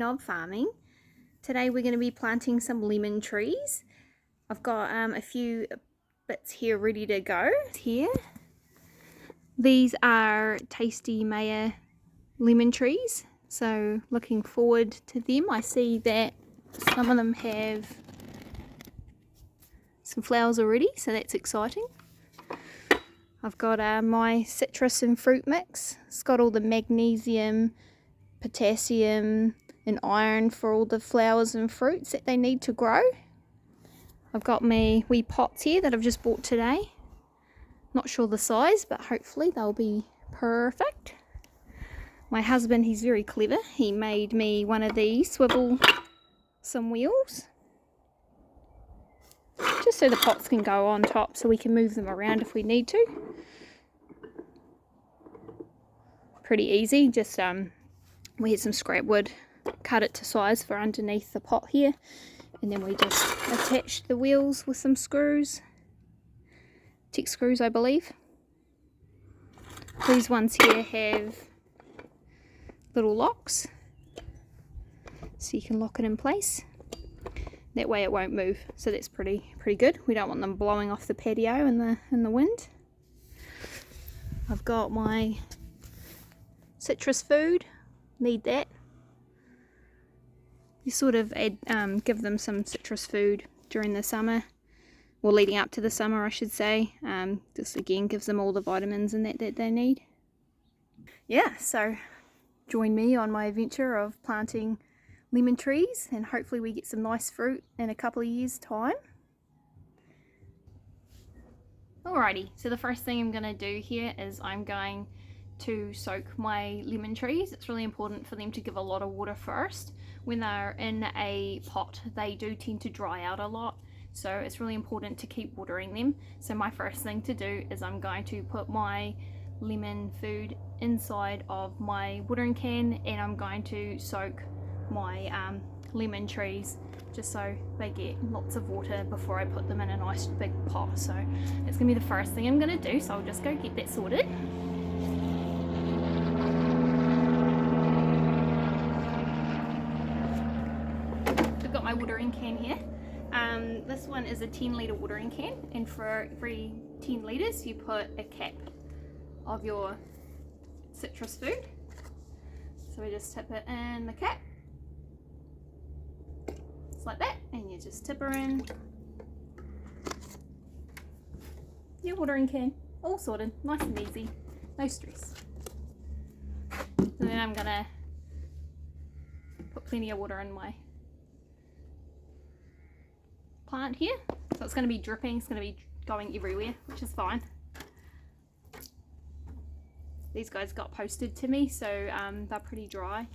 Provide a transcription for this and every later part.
Of farming. Today we're going to be planting some lemon trees. I've got a few bits here ready to go. Here, these are tasty Meyer lemon trees, so looking forward to them. I see that some of them have some flowers already, so that's exciting. I've got my citrus and fruit mix. It's got all the magnesium, potassium and iron for all the flowers and fruits that they need to grow. I've got my wee pots here that I've just bought today. Not sure the size, but hopefully they'll be perfect. My husband, he's very clever. He made me one of these swivel some wheels, just so the pots can go on top so we can move them around if we need to. Pretty easy, just we had some scrap wood, cut it to size for underneath the pot here, and then we just attached the wheels with some screws, Tech screws I believe. These ones here have little locks, so you can lock it in place. That way it won't move, so that's pretty good. We don't want them blowing off the patio in the wind. I've got my citrus food, need that. You sort of give them some citrus food during the summer, or leading up to the summer I should say. This again gives them all the vitamins and that they need. Yeah, so join me on my adventure of planting lemon trees, and hopefully we get some nice fruit in a couple of years time. Alrighty, so the first thing I'm going to do here is I'm going to soak my lemon trees. It's really important for them to give a lot of water first. When they're in a pot, they do tend to dry out a lot, so it's really important to keep watering them. So my first thing to do is I'm going to put my lemon food inside of my watering can, and I'm going to soak my lemon trees just so they get lots of water before I put them in a nice big pot. So that's gonna be the first thing I'm gonna do, so I'll just go get that sorted. I've got my watering can here. This one is a 10-litre watering can, and for every 10 litres you put a cap of your citrus food. So we just tip it in the cap, just like that, and you just tip her in your watering can. All sorted, nice and easy, no stress. So then I'm gonna put plenty of water in my plant here, so it's going to be dripping, it's going to be going everywhere, which is fine. These guys got posted to me, so they're pretty dry.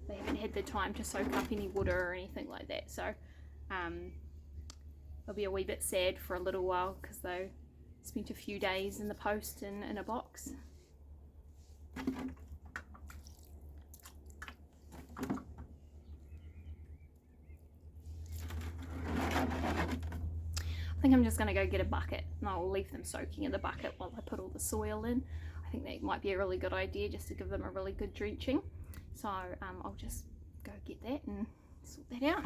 They haven't had the time to soak up any water or anything like that, so they'll be a wee bit sad for a little while because they spent a few days in the post in a box. I think I'm just going to go get a bucket, and I'll leave them soaking in the bucket while I put all the soil in. I think that might be a really good idea, just to give them a really good drenching. So I'll just go get that and sort that out.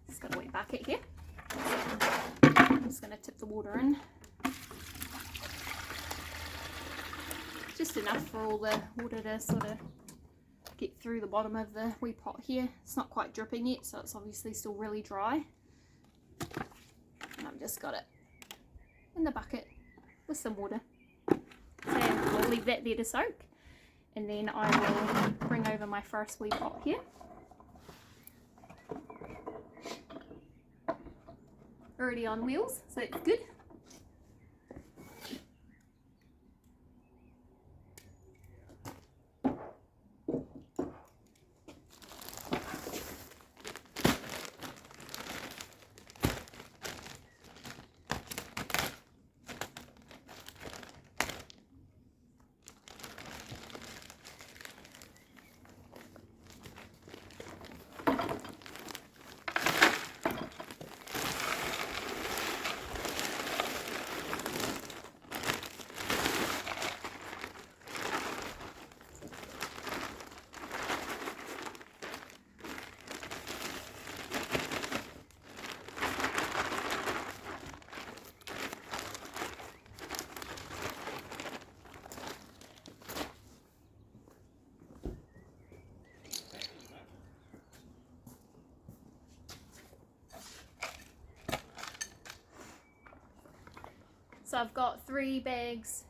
Just got a wet bucket here. I'm just going to tip the water in. Just enough for all the water to sort of get through the bottom of the wee pot here. It's not quite dripping yet, so it's obviously still really dry. And I've just got it in the bucket with some water. So I'll leave that there to soak, and then I will bring over my first wee pot here. Already on wheels, so that's good. So I've got three bags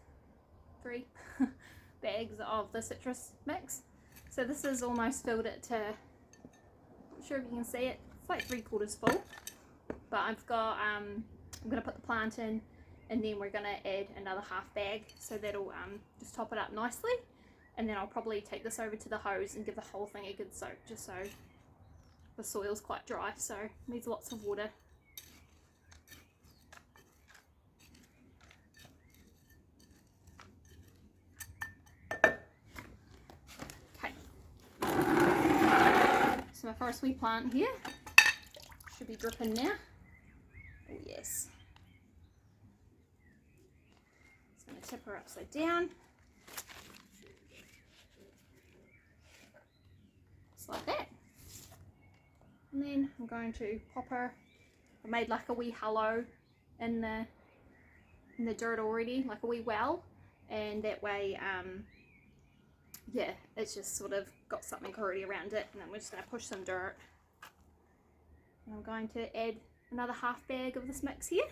of the citrus mix. So this is almost filled it to, not sure if you can see it, it's like 3/4 full. But I've got, I'm going to put the plant in, and then we're going to add another half bag, so that'll just top it up nicely. And then I'll probably take this over to the hose and give the whole thing a good soak, just so the soil's quite dry, so it needs lots of water. Okay, so my first wee plant here should be dripping now. Oh yes. Just going to tip her upside down. Just like that. And then I'm going to pop her. I made like a wee hollow in the dirt already, like a wee well, and that way yeah, it's just sort of got something already around it. And then we're just going to push some dirt, and I'm going to add another half bag of this mix here.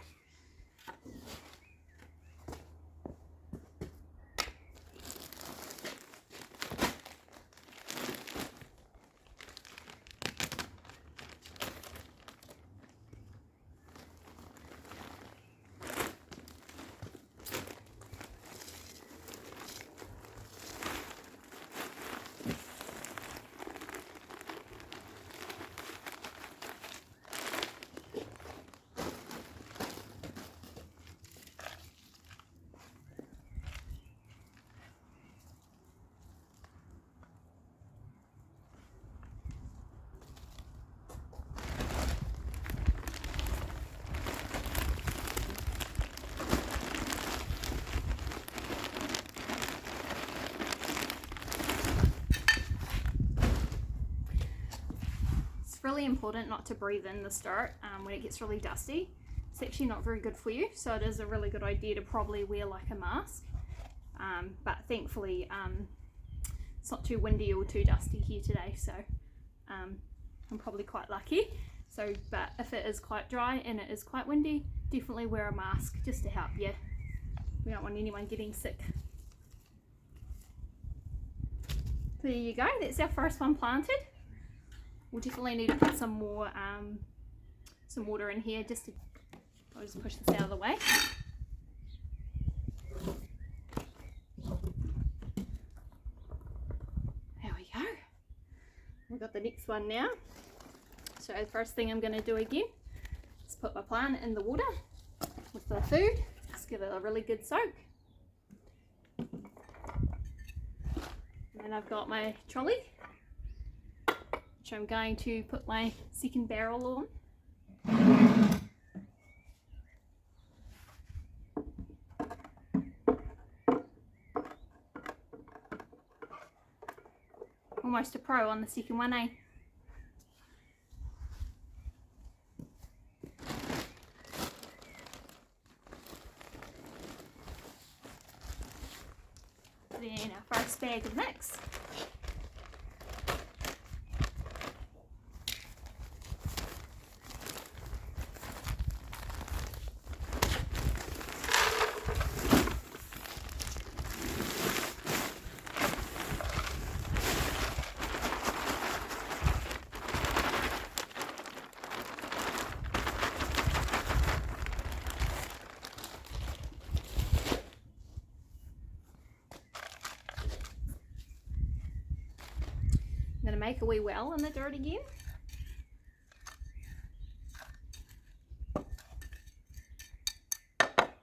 Really important not to breathe in this dirt when it gets really dusty. It's actually not very good for you, so it is a really good idea to probably wear like a mask, but thankfully it's not too windy or too dusty here today, so I'm probably quite lucky. So, but if it is quite dry and it is quite windy, definitely wear a mask just to help you. We don't want anyone getting sick. There you go, that's our first one planted. We'll definitely need to put some more, some water in here just to, I'll just push this out of the way. There we go. We've got the next one now. So the first thing I'm going to do again is put my plant in the water with the food. Just give it a really good soak. And then I've got my trolley, which I'm going to put my second barrel on. Almost a pro on the second one, eh? Then our first bag of mix. I'm going to make a wee well in the dirt again.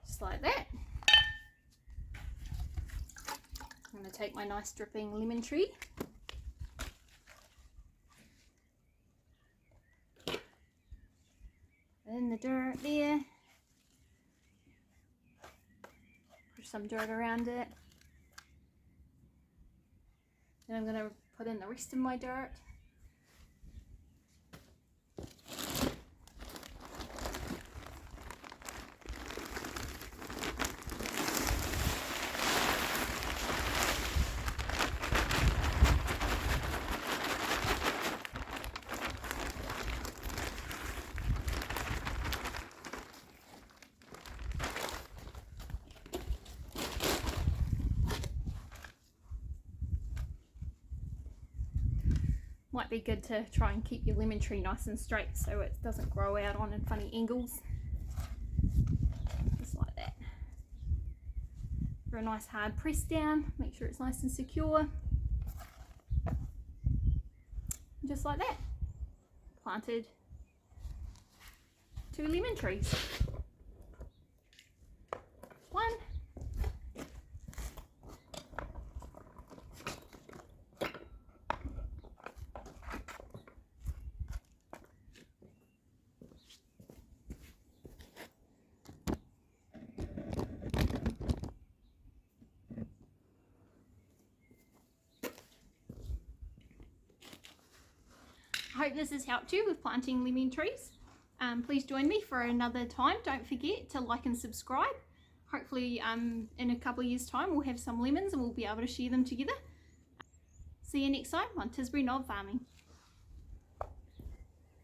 Just like that. I'm going to take my nice dripping lemon tree. In the dirt there. Push some dirt around it. Then I'm going to put in the rest of my dirt. be good to try and keep your lemon tree nice and straight so it doesn't grow out on in funny angles. Just like that. For a nice hard press down, make sure it's nice and secure. Just like that. Planted 2 lemon trees. 1. I hope this has helped you with planting lemon trees. Please join me for another time. Don't forget to like and subscribe. Hopefully in a couple of years time we'll have some lemons and we'll be able to share them together. See you next time on Tisbury Knob Farming.